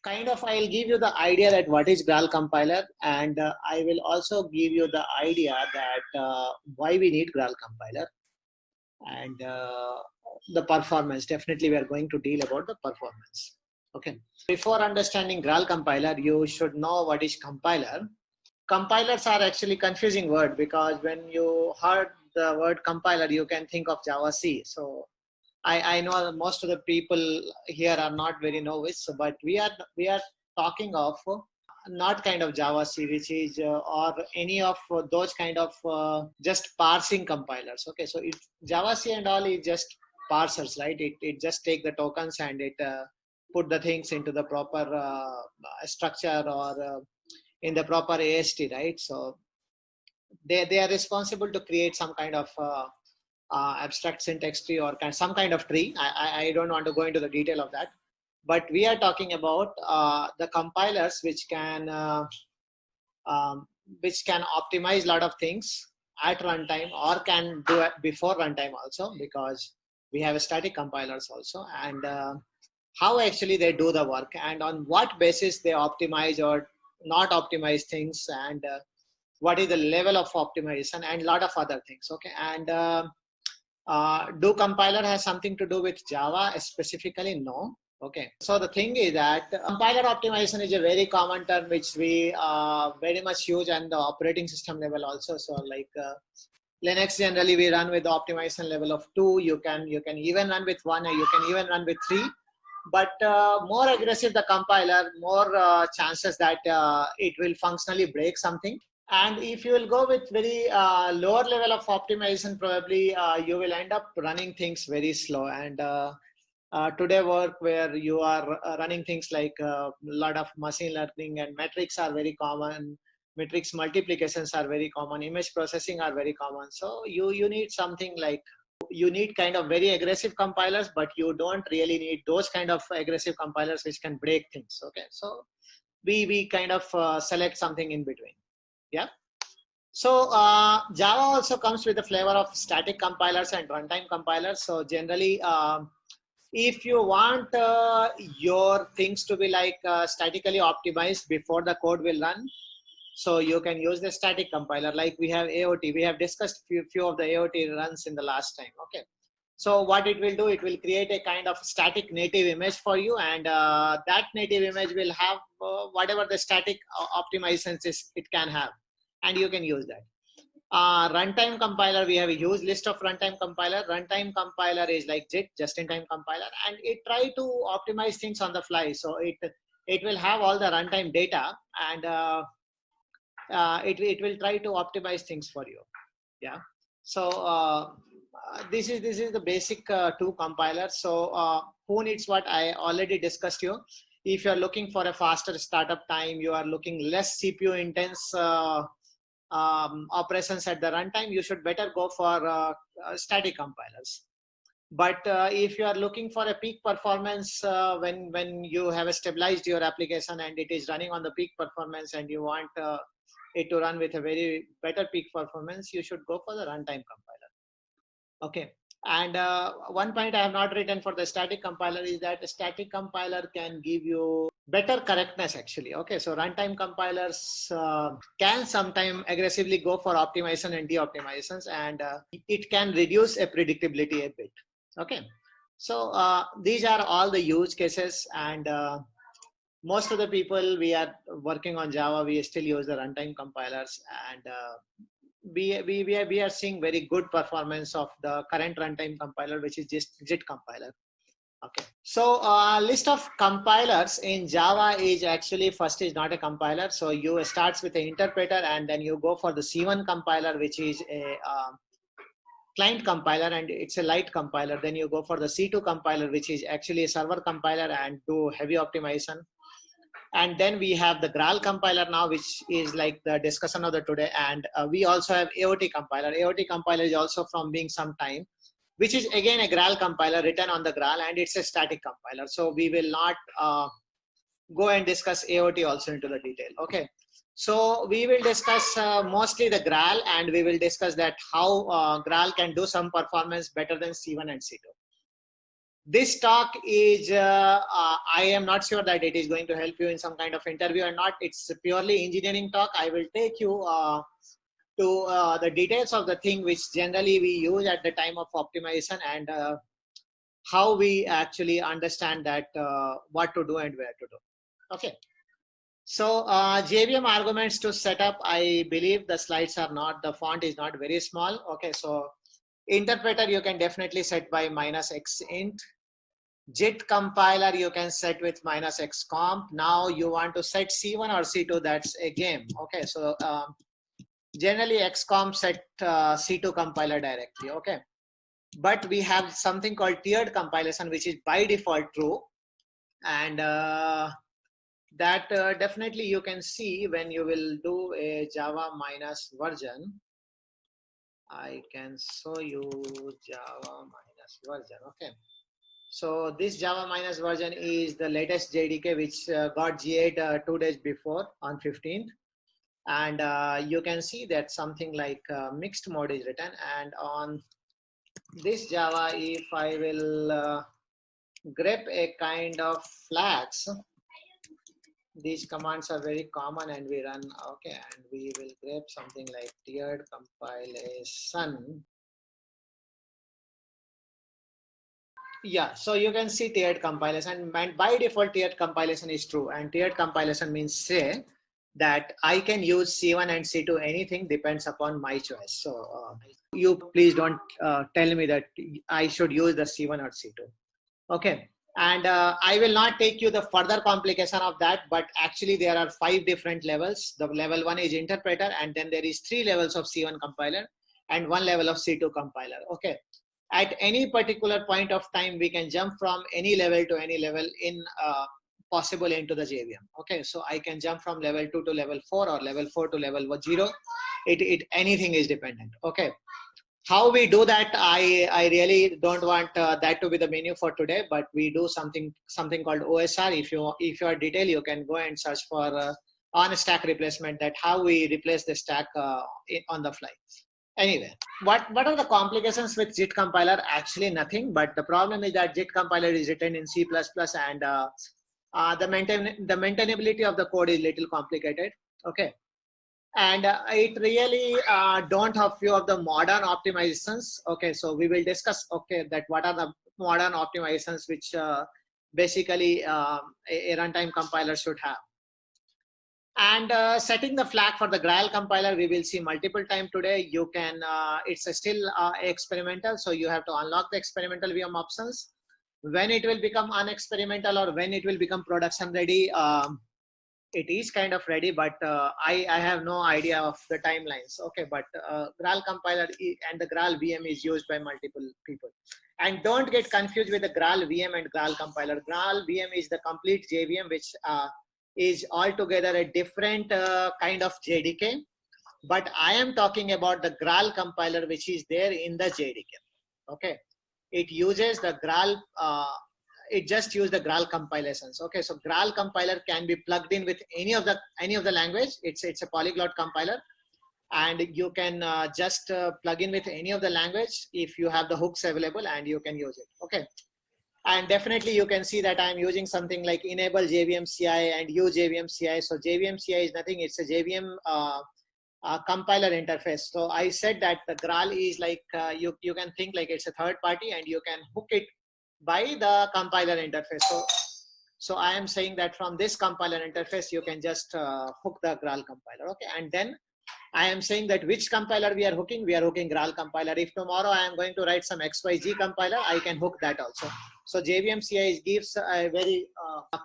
I'll give you the idea that what is Graal compiler, and I will also give you the idea that why we need Graal compiler, and the performance. Definitely, we are going to deal about the performance. Okay. Before understanding Graal compiler, you should know what is compiler. Compilers are actually confusing word because when you heard the word compiler, you can think of Java C. So I know most of the people here are not very novice, but we are talking of not kind of Java C, which is or any of those kind of just parsing compilers. Okay, so it Java C and all is just parsers, right? It just take the tokens and it put the things into the proper structure or in the proper AST, right? So they are responsible to create some kind of abstract syntax tree or some kind of tree. I don't want to go into the detail of that, but we are talking about the compilers which can optimize a lot of things at runtime or can do it before runtime also, because we have static compilers also, and how actually they do the work and on what basis they optimize or not optimize things, and what is the level of optimization and a lot of other things. Okay, and do compiler has something to do with Java specifically? No. Okay. So the thing is that compiler optimization is a very common term which we very much use on the operating system level also. So like Linux generally we run with the optimization level of 2. You can even run with 1, or you can even run with 3. But more aggressive the compiler, more chances that it will functionally break something. And if you will go with very lower level of optimization, probably you will end up running things very slow. And today work where you are running things like a lot of machine learning and metrics are very common. Matrix multiplications are very common. Image processing are very common. So you need something like, you need kind of very aggressive compilers, but you don't really need those kind of aggressive compilers which can break things. Okay, so we kind of select something in between. Yeah. So Java also comes with a flavor of static compilers and runtime compilers. So generally, if you want your things to be like statically optimized before the code will run, so you can use the static compiler. Like we have AOT. We have discussed few of the AOT runs in the last time. Okay. So what it will do, it will create a kind of static native image for you, and that native image will have whatever the static optimizations it can have, and you can use that. Runtime compiler, we have a huge list of runtime compiler. Runtime compiler is like JIT, just-in-time compiler, and it try to optimize things on the fly. So it will have all the runtime data, and it will try to optimize things for you. Yeah. So this is the basic two compilers. So who needs what? I already discussed you. If you are looking for a faster startup time, you are looking less CPU intense operations at the runtime, you should better go for static compilers. But if you are looking for a peak performance when you have stabilized your application and it is running on the peak performance, and you want it to run with a very better peak performance, you should go for the runtime compiler. Okay. And one point I have not written for the static compiler is that a static compiler can give you better correctness actually. Okay, so runtime compilers can sometimes aggressively go for optimization and de-optimizations, and it can reduce a predictability a bit. Okay, so these are all the use cases, and most of the people we are working on Java, we still use the runtime compilers, and we are seeing very good performance of the current runtime compiler, which is just JIT compiler. Okay, so list of compilers in Java is actually, first is not a compiler. So you starts with an interpreter, and then you go for the C1 compiler, which is a client compiler, and it's a light compiler. Then you go for the C2 compiler, which is actually a server compiler and do heavy optimization. And then we have the Graal compiler now, which is like the discussion of the today. And we also have AOT compiler. AOT compiler is also from being some time, which is again a Graal compiler written on the Graal, and it's a static compiler. So we will not go and discuss AOT also into the detail. Okay. So we will discuss mostly the Graal, and we will discuss that how Graal can do some performance better than C1 and C2. this talk is, I am not sure that it is going to help you in some kind of interview or not. It's purely engineering talk. I will take you to the details of the thing which generally we use at the time of optimization, and how we actually understand that what to do and where to do. Okay. So JVM arguments to set up, I believe the slides are not, the font is not very small. Okay, so interpreter you can definitely set by -x int. JIT compiler you can set with -x comp. Now you want to set C1 or C2, that's a game. Okay, so generally xcomp set C2 compiler directly. Okay, but we have something called tiered compilation, which is by default true, and that definitely you can see when you will do a Java minus version. I can show you Java minus version. Okay, so this Java minus version is the latest JDK, which got GA'd 2 days before on 15th. And you can see that something like mixed mode is written. And on this Java, if I will grep a kind of flags, these commands are very common and we run. Okay, and we will grep something like tiered compilation. Yeah, so you can see tiered compilation, and by default tiered compilation is true, and tiered compilation means say that I can use C1 and C2, anything depends upon my choice. So you please don't tell me that I should use the C1 or C2. Okay, and I will not take you the further complication of that, but actually there are 5 different levels. The level 1 is interpreter, and then there is 3 levels of C1 compiler and 1 level of C2 compiler. Okay, at any particular point of time we can jump from any level to any level in possible into the JVM. Okay, so I can jump from level 2 to level 4 or level 4 to level 0. Anything is dependent. Okay, how we do that, I really don't want that to be the menu for today, but we do something called OSR. If you are detailed, you can go and search for on stack replacement, that how we replace the stack on the fly. Anyway, what are the complications with JIT compiler? Actually nothing, but the problem is that JIT compiler is written in C++, and the maintainability of the code is little complicated. Okay, and it really don't have few of the modern optimizations. Okay, so we will discuss, okay, that what are the modern optimizations which basically a runtime compiler should have. And setting the flag for the Graal compiler, we will see multiple times today. You can, it's still experimental, so you have to unlock the experimental VM options. When it will become unexperimental or when it will become production ready, it is kind of ready, but I have no idea of the timelines. Okay, but Graal compiler and the Graal VM is used by multiple people. And don't get confused with the Graal VM and Graal compiler. Graal VM is the complete JVM, which is altogether a different kind of JDK. But I am talking about the Graal compiler, which is there in the JDK. Okay, it uses the Graal. It just uses the Graal compilations. Okay, so Graal compiler can be plugged in with any of the language. It's a polyglot compiler, and you can just plug in with any of the language if you have the hooks available, and you can use it. Okay. And definitely you can see that I'm using something like enable JVM CI and use JVM CI. So JVM CI is nothing, it's a JVM compiler interface. So I said that the Graal is like, you can think like it's a third party and you can hook it by the compiler interface. So I am saying that from this compiler interface, you can just hook the Graal compiler. Okay, and then I am saying that which compiler we are hooking Graal compiler. If tomorrow I am going to write some XYZ compiler, I can hook that also. So JVM CI gives a very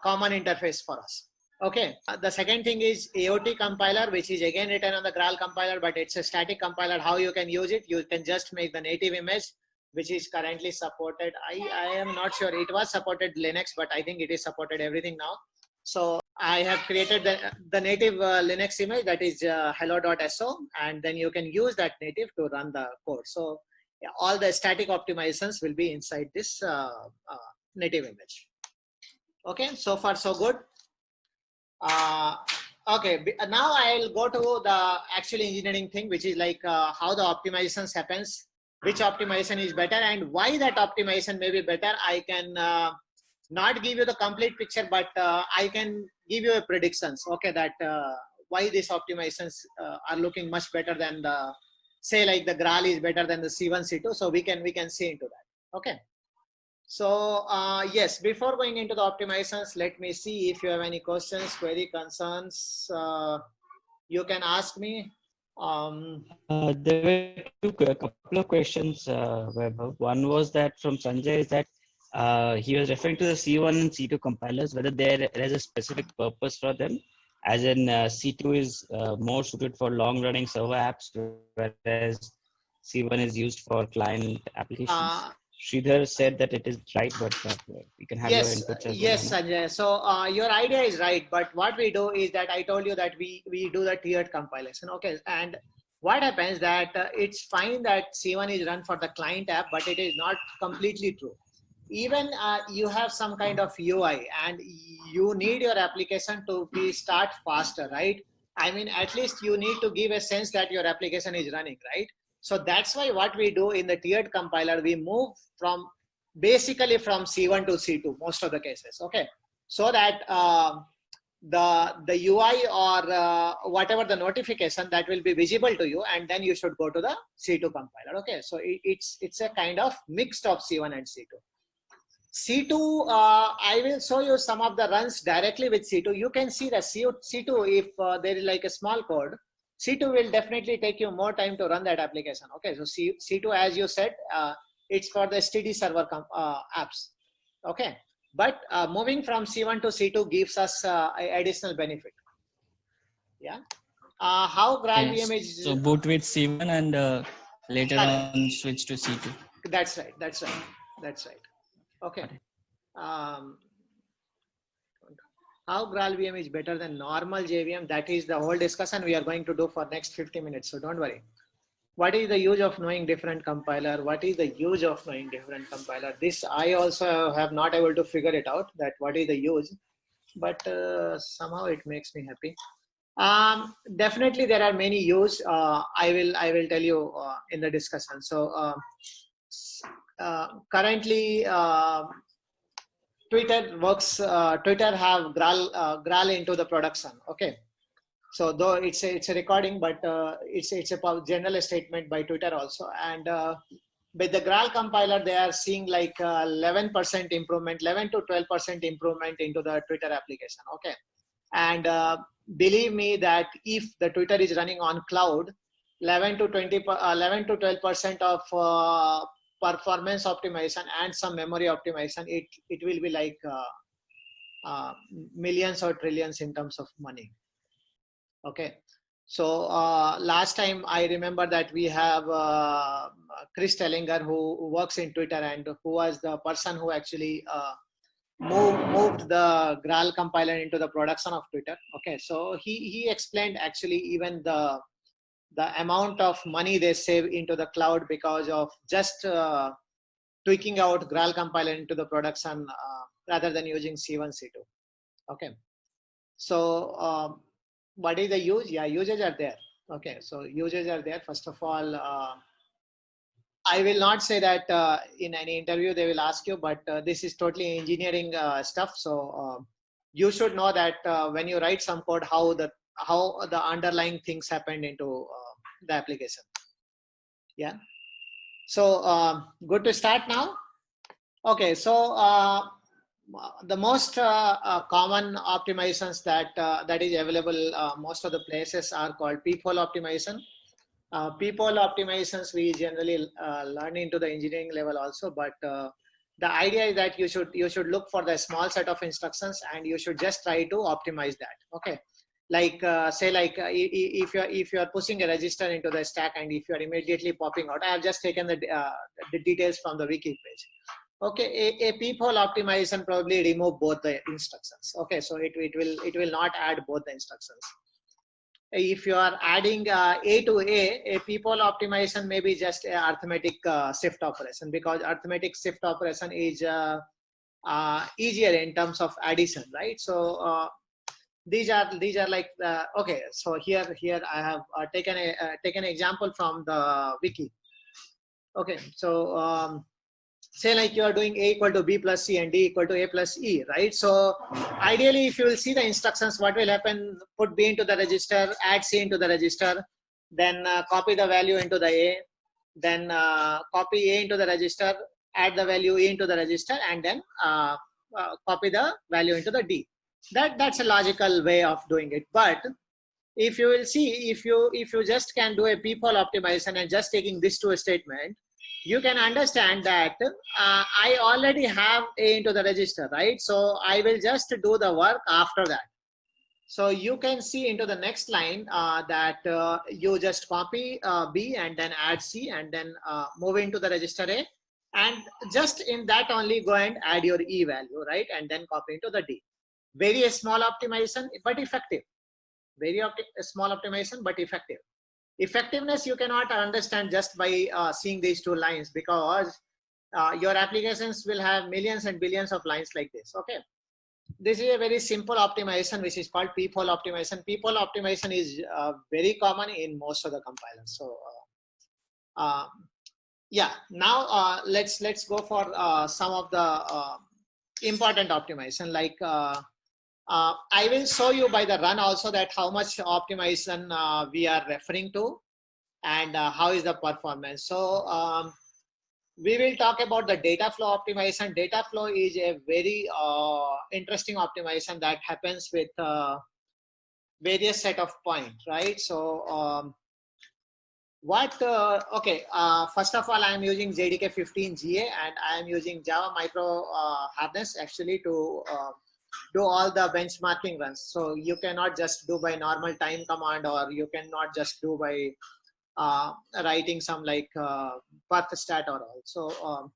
common interface for us. Okay, the second thing is AOT compiler, which is again written on the Graal compiler, but it's a static compiler. How you can use it? You can just make the native image, which is currently supported. I am not sure, it was supported Linux, but I think it is supported everything now. So I have created the native Linux image, that is hello.so, and then you can use that native to run the code. So yeah, all the static optimizations will be inside this native image. Okay, so far so good. Okay, now I'll go to the actual engineering thing, which is like how the optimizations happens which optimization is better and why that optimization may be better. I can not give you the complete picture, but I can give you a predictions. Okay, that why these optimizations are looking much better than the, say like the Graal is better than the C1, C2. So we can see into that. Okay. So yes, before going into the optimizations, let me see if you have any questions, query, concerns. You can ask me. There were a couple of questions, Vaibhav. One was that from Sanjay is that he was referring to the C1 and C2 compilers, whether there is a specific purpose for them, as in C2 is more suited for long-running server apps, whereas C1 is used for client applications. Sridhar said that it is right, but we can have your Yes, inputs as well on yes, it. Sanjay. So your idea is right, but what we do is that I told you that we do the tiered compilation. Okay, and what happens that it's fine that C1 is run for the client app, but it is not completely true. Even you have some kind of UI, and you need your application to be start faster, right? I mean, at least you need to give a sense that your application is running, right? So that's why what we do in the tiered compiler, we move from basically from C1 to C2 most of the cases. Okay, so that the UI or whatever the notification that will be visible to you, and then you should go to the C2 compiler. Okay, so it's a kind of mixed of C1 and C2. C2, I will show you some of the runs directly with C2. You can see that C2, if there is like a small code, C2 will definitely take you more time to run that application. Okay, so C2, as you said, it's for the STD server apps. Okay, but moving from C1 to C2 gives us additional benefit. Yeah. How Graal Okay, VM is. so boot with C1 and later Correct. on switch to C2. That's right. That's right. That's right. Okay. Got it. How Graal VM is better than normal JVM? That is the whole discussion we are going to do for next 50 minutes. So don't worry. What is the use of knowing different compiler? What is the use of knowing different compiler? This I also have not able to figure it out, that what is the use, but somehow it makes me happy. Definitely there are many use. I will tell you in the discussion. So currently Twitter works. Twitter have Graal into the production. Okay. So though it's a recording, but it's a general statement by Twitter also. And with the Graal compiler, they are seeing like 11% improvement, 11 to 12% improvement into the Twitter application. Okay. And believe me that if the Twitter is running on cloud, 11 to 12% of performance optimization and some memory optimization, it will be like millions or trillions in terms of money. Okay. So last time I remember that we have Chris Tellinger who works in Twitter and who was the person who actually moved the Graal compiler into the production of Twitter. Okay, so he explained actually even the amount of money they save into the cloud because of just tweaking out Graal compiler into the production rather than using C1, C2. Okay, so what is the use? Yeah, uses are there. Okay, so uses are there. First of all, I will not say that in any interview they will ask you, but this is totally engineering stuff. So you should know that when you write some code, how the underlying things happened into the application. Yeah. So good to start now. Okay. So the most common optimizations that is available most of the places are called peephole optimization. Peephole optimizations we generally learn into the engineering level also, but the idea is that you should look for the small set of instructions and you should just try to optimize that. Okay, like say like if you are pushing a register into the stack and if you are immediately popping out, I have just taken the details from the wiki page. Okay, a peephole optimization probably remove both the instructions. Okay, so it will not add both the instructions. If you are adding A to a peephole optimization may be just a arithmetic shift operation, because arithmetic shift operation is easier in terms of addition, right? So these are like okay. So here I have taken an example from the wiki. Okay, so say like you are doing A equal to B plus C and D equal to A plus E, right? So ideally, if you will see the instructions, what will happen, put B into the register, add C into the register, then copy the value into the A, then copy A into the register, add the value E into the register, and then copy the value into the D. That's a logical way of doing it. But if you will see, if you just can do a p-fold optimization and just taking this to a statement, you can understand that I already have A into the register, right? So I will just do the work after that. So you can see into the next line that you just copy B and then add C and then move into the register A, and just in that only go and add your E value, right? And then copy into the D. Very small optimization, but effective. Very small optimization, but effective. Effectiveness you cannot understand just by seeing these two lines, because your applications will have millions and billions of lines like this. Okay, this is a very simple optimization which is called p-fold optimization. P-fold optimization is very common in most of the compilers. So yeah, now let's go for some of the important optimization, like I will show you by the run also that how much optimization we are referring to, and how is the performance. So we will talk about the data flow optimization. Data flow is a very interesting optimization that happens with various set of points, right? So first of all, I am using JDK 15 GA, and I am using Java Micro Harness actually to do all the benchmarking runs. So you cannot just do by normal time command, or you cannot just do by writing some like perf stat or all. So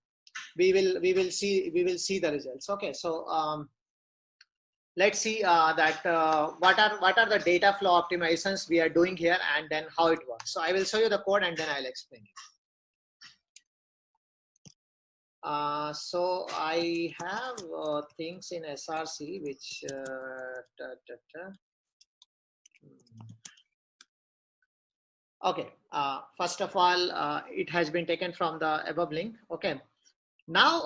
we will see the results. Okay, so let's see that what are the data flow optimizations we are doing here, and then how it works. So I will show you the code and then I'll explain it. So I have things in SRC which okay, first of all, it has been taken from the above link. Okay, now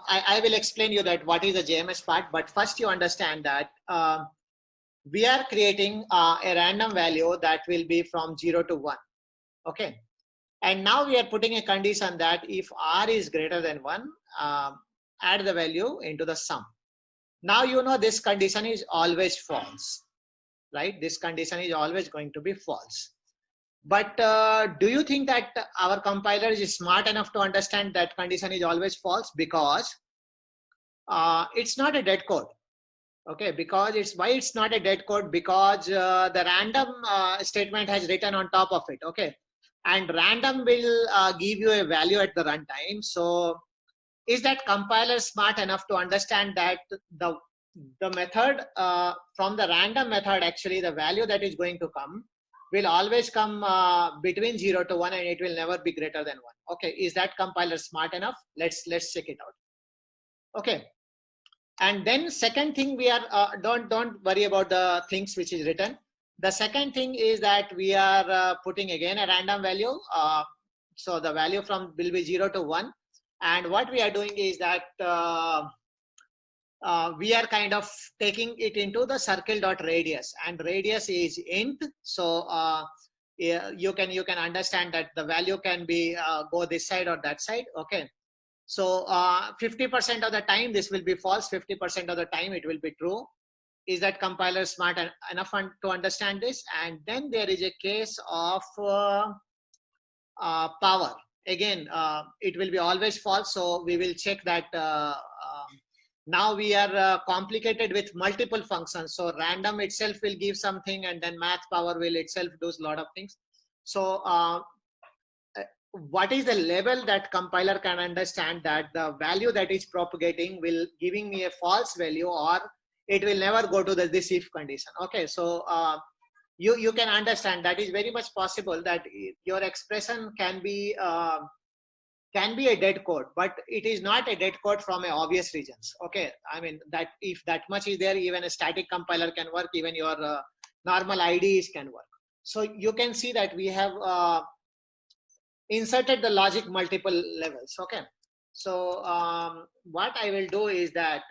I will explain you that what is the JMS part, but first you understand that we are creating a random value that will be from 0 to 1. Okay, and now we are putting a condition that if R is greater than 1, add the value into the sum. Now you know this condition is always false, right? This condition is always going to be false. But do you think that our compiler is smart enough to understand that condition is always false? Because it's not a dead code. Okay, because it's not a dead code, because the random statement has written on top of it. Okay, and random will give you a value at the runtime. So is that compiler smart enough to understand that the method from the random method, actually the value that is going to come will always come between 0 to 1, and it will never be greater than 1. Okay, is that compiler smart enough? Let's check it out. Okay, and then second thing, we are don't worry about the things which is written. The second thing is that we are putting again a random value. So the value from will be 0 to 1, and what we are doing is that we are kind of taking it into the circle.radius, and radius is int. So yeah, you can understand that the value can be go this side or that side. Okay, so 50% of the time this will be false, 50% of the time it will be true. Is that compiler smart enough to understand this? And then there is a case of power. Again, it will be always false, so we will check that. Now we are complicated with multiple functions. So random itself will give something, and then math power will itself do a lot of things. So what is the level that compiler can understand that the value that is propagating will giving me a false value, or it will never go to this if condition. Okay, so you can understand that is very much possible that your expression can be a dead code, but it is not a dead code from a obvious regions. Okay, I mean that if that much is there, even a static compiler can work, even your normal IDEs can work. So you can see that we have inserted the logic multiple levels. Okay. So what I will do is that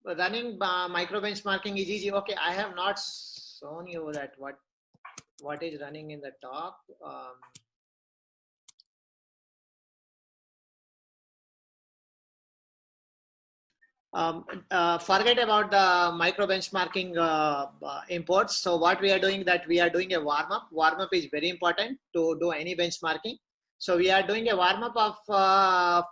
running micro benchmarking is easy. Okay, I have not shown you that what is running in the top. Forget about the micro benchmarking imports. So what we are doing, that we are doing a warm up. Warm up is very important to do any benchmarking. So we are doing a warm up of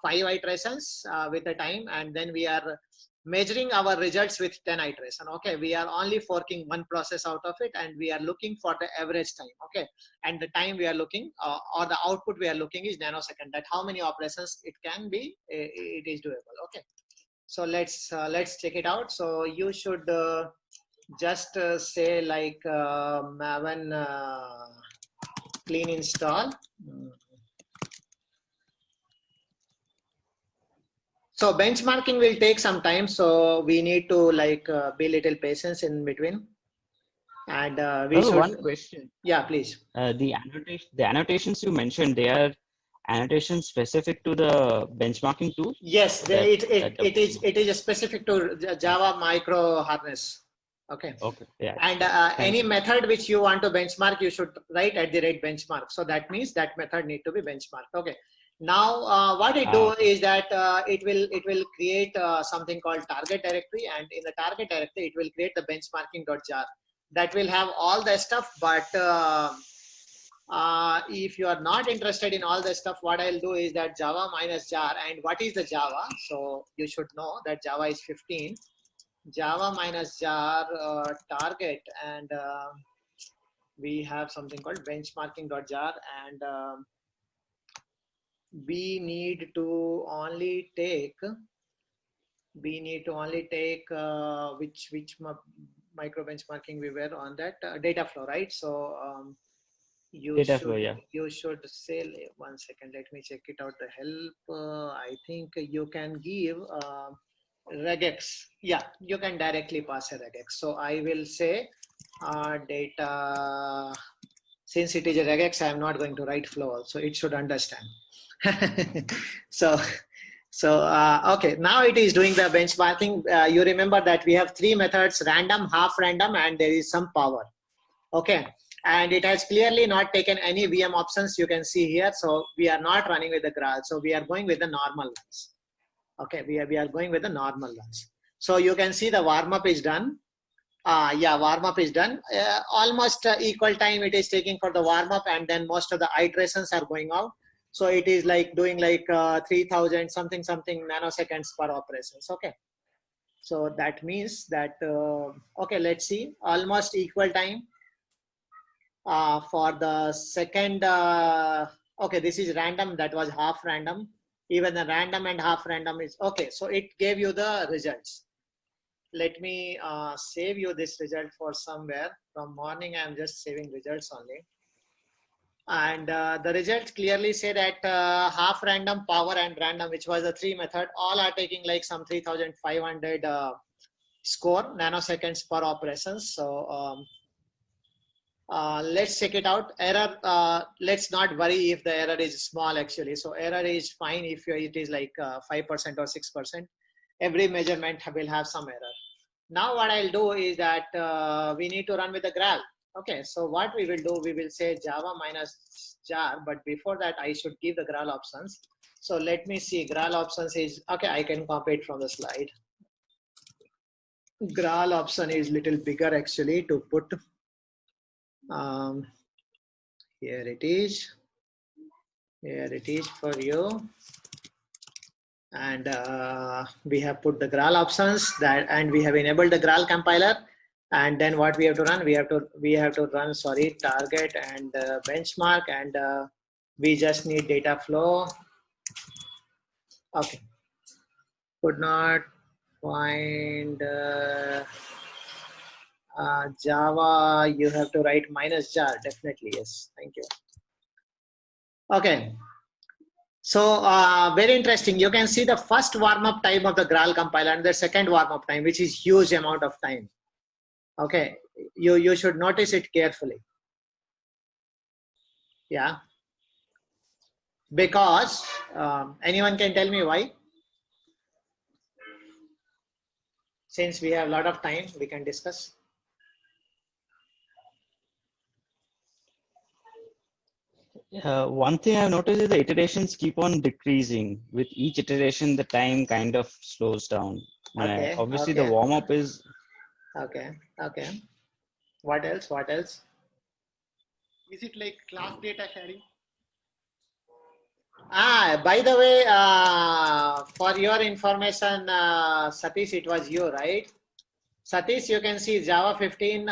5 iterations with the time, and then we are measuring our results with 10 iteration. Okay, we are only forking one process out of it, and we are looking for the average time. Okay, and the time we are looking or the output we are looking is nanosecond. That how many operations it can be, it is doable. Okay. So let's check it out. So you should just say like Maven clean install. So benchmarking will take some time. So we need to like be little patience in between. And we should. One question. Yeah, please. The annotations you mentioned, they are annotations specific to the benchmarking tool? Yes, it is specific to Java micro harness. Okay. Okay. Yeah. And any method which you want to benchmark, you should write @benchmark. So that means that method need to be benchmarked. Okay. Now what it do is that it will create something called target directory, and in the target directory it will create the benchmarking.jar that will have all the stuff. But if you are not interested in all the stuff, what I'll do is that Java minus jar. And what is the Java? So you should know that Java is 15. Java minus jar target, and we have something called benchmarking.jar, and we need to only take which micro benchmarking we were on, that data flow, right? So you should say, 1 second, let me check it out, the help. I think you can give regex. Yeah, you can directly pass a regex. So I will say data, since it is a regex, I am not going to write flow, so it should understand. so okay, now it is doing the benchmarking. You remember that we have 3 methods: random, half random, and there is some power. Okay, and it has clearly not taken any VM options, you can see here. So we are not running with the Graal, so we are going with the normal ones. Okay, we are going with the normal ones. So you can see the warm up is done. Yeah, warm up is done. Almost equal time it is taking for the warm up, and then most of the iterations are going out. So it is like doing like 3000 something nanoseconds per operations. Okay. So that means that, okay, let's see, almost equal time for the second. Okay, this is random, that was half random. Even the random and half random is okay. So it gave you the results. Let me save you this result for somewhere. From morning, I'm just saving results only. And the results clearly say that half random, power, and random, which was the 3 method, all are taking like some 3500 score nanoseconds per operations. So let's check it out. Error, let's not worry if the error is small actually. So error is fine if it is like 5% or 6%. Every measurement will have some error. Now what I'll do is that we need to run with the Graal. Okay, so what we will do, we will say Java minus jar, but before that I should give the Graal options. So let me see, Graal options is, okay, I can copy it from the slide. Graal option is little bigger actually to put. Here it is for you. And we have put the Graal options that, and we have enabled the Graal compiler. And then what we have to run, we have to run, sorry, target and benchmark, and we just need data flow. Okay, could not find Java. You have to write minus jar, definitely, yes, thank you. Okay, so very interesting. You can see the first warm-up time of the Graal compiler and the second warm-up time, which is huge amount of time. Okay, you should notice it carefully. Yeah. Because anyone can tell me why? Since we have a lot of time, we can discuss. One thing I've noticed is the iterations keep on decreasing. With each iteration, the time kind of slows down. Okay. Obviously, the Okay. warm up is Okay. Okay. What else? What else? Is it like class data sharing? By the way, for your information, Satish, it was you, right? Satish, you can see Java 15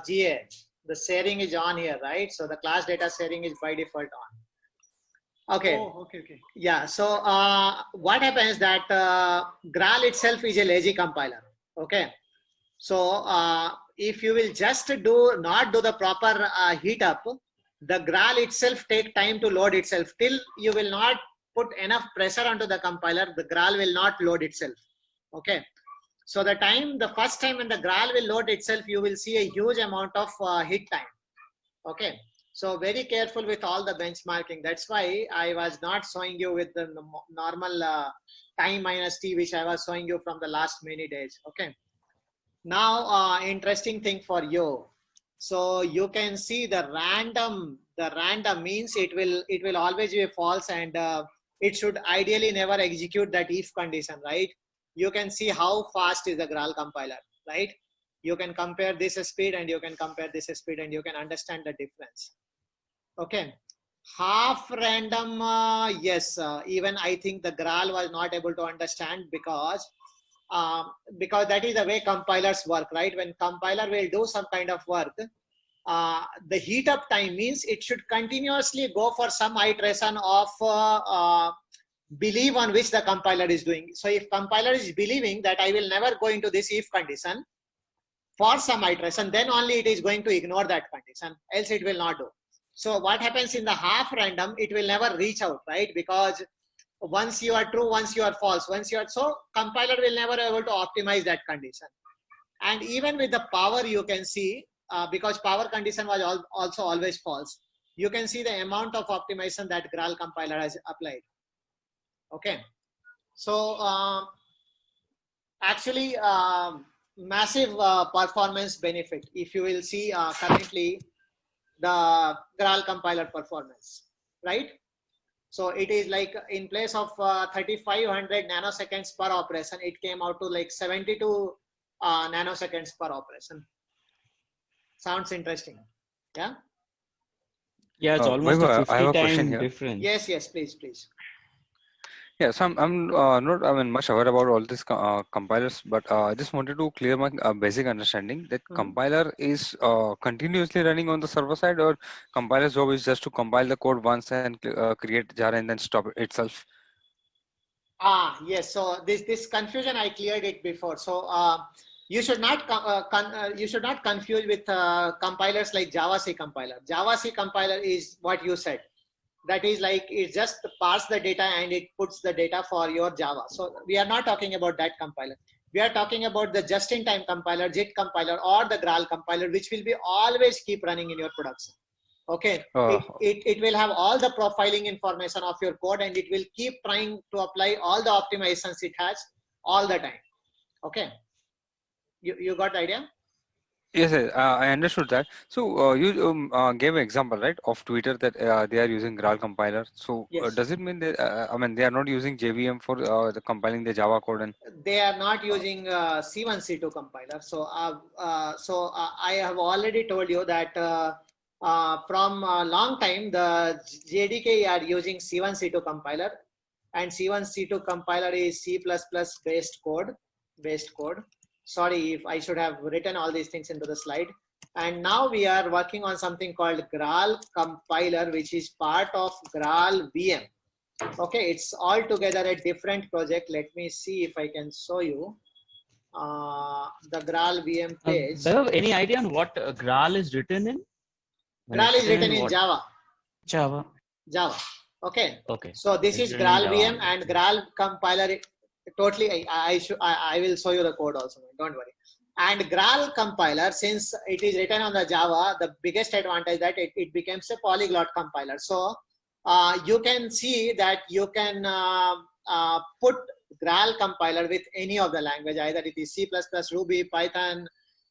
GA. The sharing is on here, right? So the class data sharing is by default on. Okay. Oh, okay, okay. Yeah. So what happens that Graal itself is a lazy compiler. Okay. So if you will just not do the proper heat up, the Graal itself take time to load itself. Till you will not put enough pressure onto the compiler, the Graal will not load itself. Okay. So the first time when the Graal will load itself, you will see a huge amount of hit time. Okay. So very careful with all the benchmarking. That's why I was not showing you with the normal time minus t, which I was showing you from the last many days. Okay. Now, interesting thing for you. So you can see the random means it will always be false, and it should ideally never execute that if condition, right? You can see how fast is the Graal compiler, right? You can compare this speed and you can compare this speed and you can understand the difference. Okay. Half random, yes, even I think the Graal was not able to understand because that is the way compilers work, right? When compiler will do some kind of work, the heat up time means it should continuously go for some iteration of belief on which the compiler is doing. So if compiler is believing that I will never go into this if condition for some iteration, then only it is going to ignore that condition, else it will not do. So what happens in the half random, it will never reach out, right? Because once you are true, once you are false, so compiler will never be able to optimize that condition. And even with the power, you can see, because power condition was also always false, you can see the amount of optimization that Graal compiler has applied. Okay. So actually massive performance benefit. If you will see currently the Graal compiler performance, right? So it is like in place of 3500 nanoseconds per operation, it came out to like 72 nanoseconds per operation. Sounds interesting. Yeah. yeah, it's almost a Vaibhav, I have 50 a question time here. difference. Yes, yes, please, please. Yeah, so I'm not much aware about all these compilers, but I just wanted to clear my basic understanding that compiler is continuously running on the server side, or compiler's job is just to compile the code once and create jar and then stop it itself. Yes. So this confusion I cleared it before. So you should not confuse with compilers like Java-C compiler. Java-C compiler is what you said. That is like it just parse the data and it puts the data for your Java. So we are not talking about that compiler. We are talking about the just-in-time compiler, JIT compiler, or the Graal compiler, which will be always keep running in your production. Okay. It will have all the profiling information of your code, and it will keep trying to apply all the optimizations it has all the time. Okay. You got the idea? Yes, I understood that. So you gave an example, right, of Twitter that they are using Graal compiler. So Yes. does it mean that they are not using JVM for the compiling the Java code? And they are not using C1 C2 compiler. So I have already told you that from a long time the JDK are using C1 C2 compiler, and C1 C2 compiler is C++ based code. Sorry if I should have written all these things into the slide. And now we are working on something called Graal compiler, which is part of Graal VM. Okay, it's all together a different project. Let me see if I can show you the Graal VM page. Vaibhav, any idea on what Graal is written in? Graal is written in Java. Java. Okay. Okay. So this is It's written Graal in VM Java. and Graal compiler. Totally, I will show you the code also. Don't worry. And Graal compiler, since it is written on the Java, the biggest advantage that it becomes a polyglot compiler. So you can see that you can put Graal compiler with any of the language, either it is C++, Ruby, Python,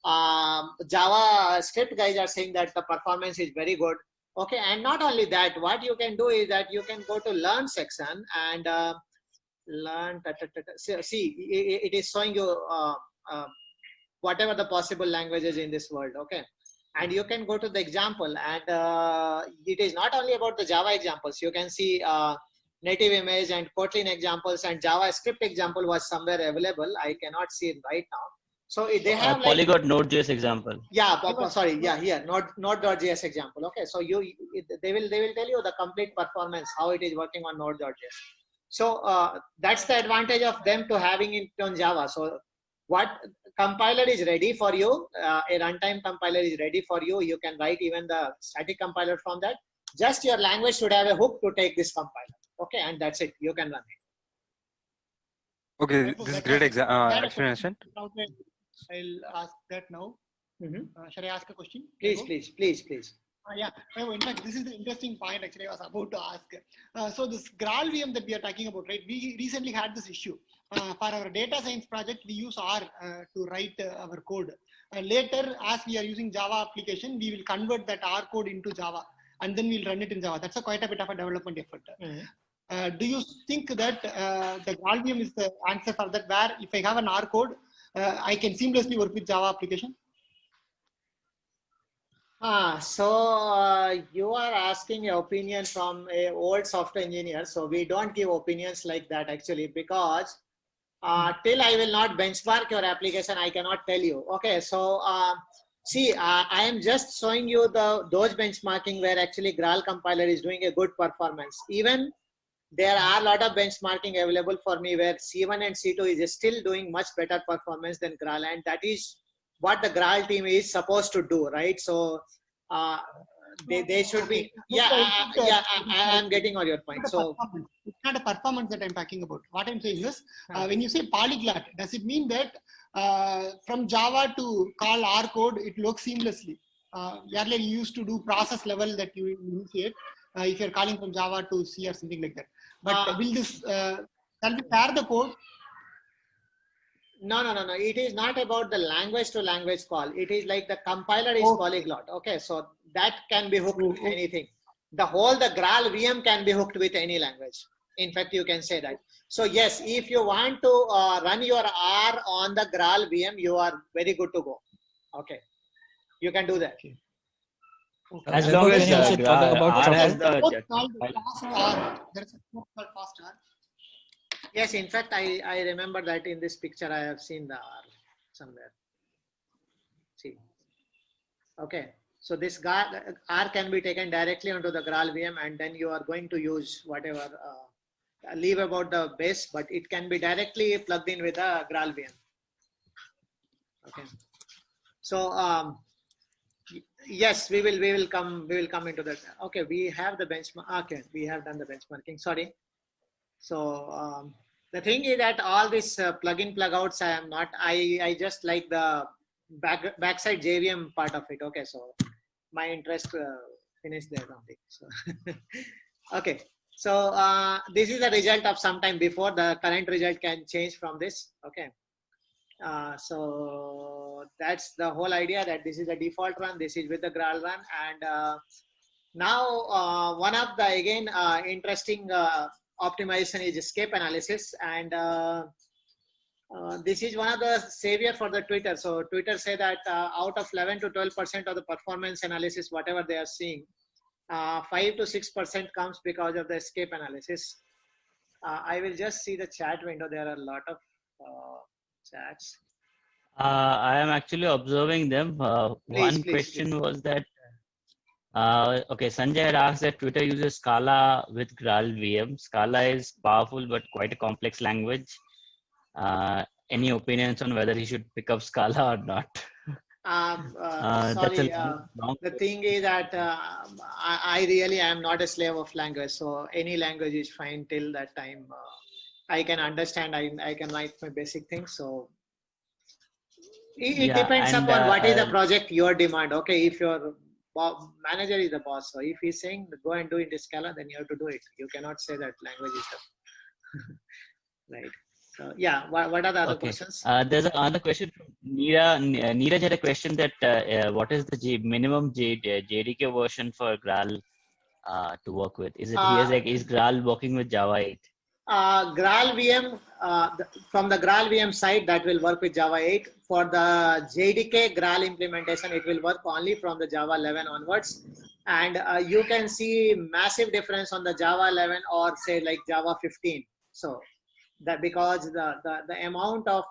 JavaScript guys are saying that the performance is very good. Okay, and not only that, what you can do is that you can go to learn section and learn. See, it is showing you whatever the possible languages in this world. Okay, and you can go to the example, and it is not only about the Java examples. You can see native image and Kotlin examples and JavaScript example was somewhere available. I cannot see it right now. So they have like Polyglot Node.js example. yeah, sorry, yeah, here Node.js example. Okay, so they will tell you the complete performance, how it is working on Node.js. So that's the advantage of them to having it on Java. So what compiler is ready for you, a runtime compiler is ready for you. You can write even the static compiler from that. Just your language should have a hook to take this compiler. Okay, and that's it. You can run it. Okay, this is great explanation. I'll ask that now. Shall I ask a question? Please. Yeah, in fact, this is the interesting point actually I was about to ask. So this Graal VM that we are talking about, right? We recently had this issue. For our data science project, we use R to write our code. Later, as we are using Java application, we will convert that R code into Java and then we'll run it in Java. That's quite a bit of a development effort. Do you think that the Graal VM is the answer for that, where if I have an R code, I can seamlessly work with Java application? So you are asking your opinion from a old software engineer. So we don't give opinions like that actually, because till I will not benchmark your application, I cannot tell you. Okay, so see, I am just showing you those benchmarking where actually Graal compiler is doing a good performance. Even there are a lot of benchmarking available for me where C1 and C2 is still doing much better performance than Graal, and that is what the Graal team is supposed to do, right? So they should be, I am getting all your point. So it's not a performance that I'm talking about. What I'm saying is, when you say polyglot, does it mean that from Java to call R code, it works seamlessly? Earlier you used to do process level that you initiate if you're calling from Java to C or something like that. But will this, shall we pair the code? No. It is not about the language to language call. It is like the compiler is polyglot. Okay, so that can be hooked with anything. The Graal VM can be hooked with any language. In fact, you can say that. So yes, if you want to run your R on the Graal VM, you are very good to go. Okay, you can do that. As long as R has the There's a code called fast R. Yes, in fact, I remember that in this picture I have seen the R somewhere. See, okay. So this R can be taken directly onto the Graal VM, and then you are going to use whatever, leave about the base, but it can be directly plugged in with the Graal VM. Okay. So yes, we will come into that. Okay, we have the benchmark. Okay, we have done the benchmarking. Sorry. So the thing is that all this plug-in plug-outs, I am not. I just like the backside JVM part of it. Okay, so my interest finished there only. So okay, so this is the result of some time before. The current result can change from this. Okay, so that's the whole idea, that this is the default run. This is with the Graal run, and now one of the again interesting optimization is escape analysis, and this is one of the savior for the Twitter. So Twitter say that out of 11 to 12% of the performance analysis, whatever they are seeing, 5 to 6% comes because of the escape analysis. I will just see the chat window. There are a lot of chats. I am actually observing them. One question was that, okay, Sanjay had asked that Twitter uses Scala with Graal VM. Scala is powerful but quite a complex language. Any opinions on whether he should pick up Scala or not? Sorry, the thing is that I really am not a slave of language. So any language is fine till that time I can understand. I can write my basic things. So It Yeah, depends and upon what is the project, your demand. Okay, if your manager is the boss, so if he's saying go and do it in Scala, then you have to do it. You cannot say that language is the right. So yeah, what are the other okay. questions? There's another question from Neeraj had a question that what is the minimum JDK version for Graal to work with? Is it is Graal working with Java 8? Graal VM, from the Graal VM side, that will work with Java 8. For the JDK Graal implementation, it will work only from the Java 11 onwards. And you can see massive difference on the Java 11 or say like Java 15. So that because the amount of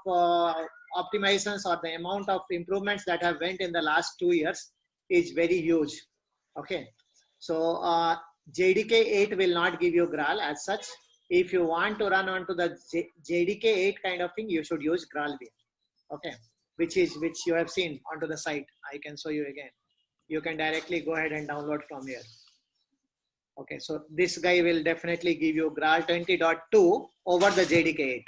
optimizations or the amount of improvements that have went in the last 2 years is very huge. Okay. So JDK 8 will not give you Graal as such. If you want to run onto the JDK 8 kind of thing, you should use Graal VM. Okay, which you have seen onto the site. I can show you again. You can directly go ahead and download from here. Okay, so this guy will definitely give you Graal 20.2 over the JDK 8.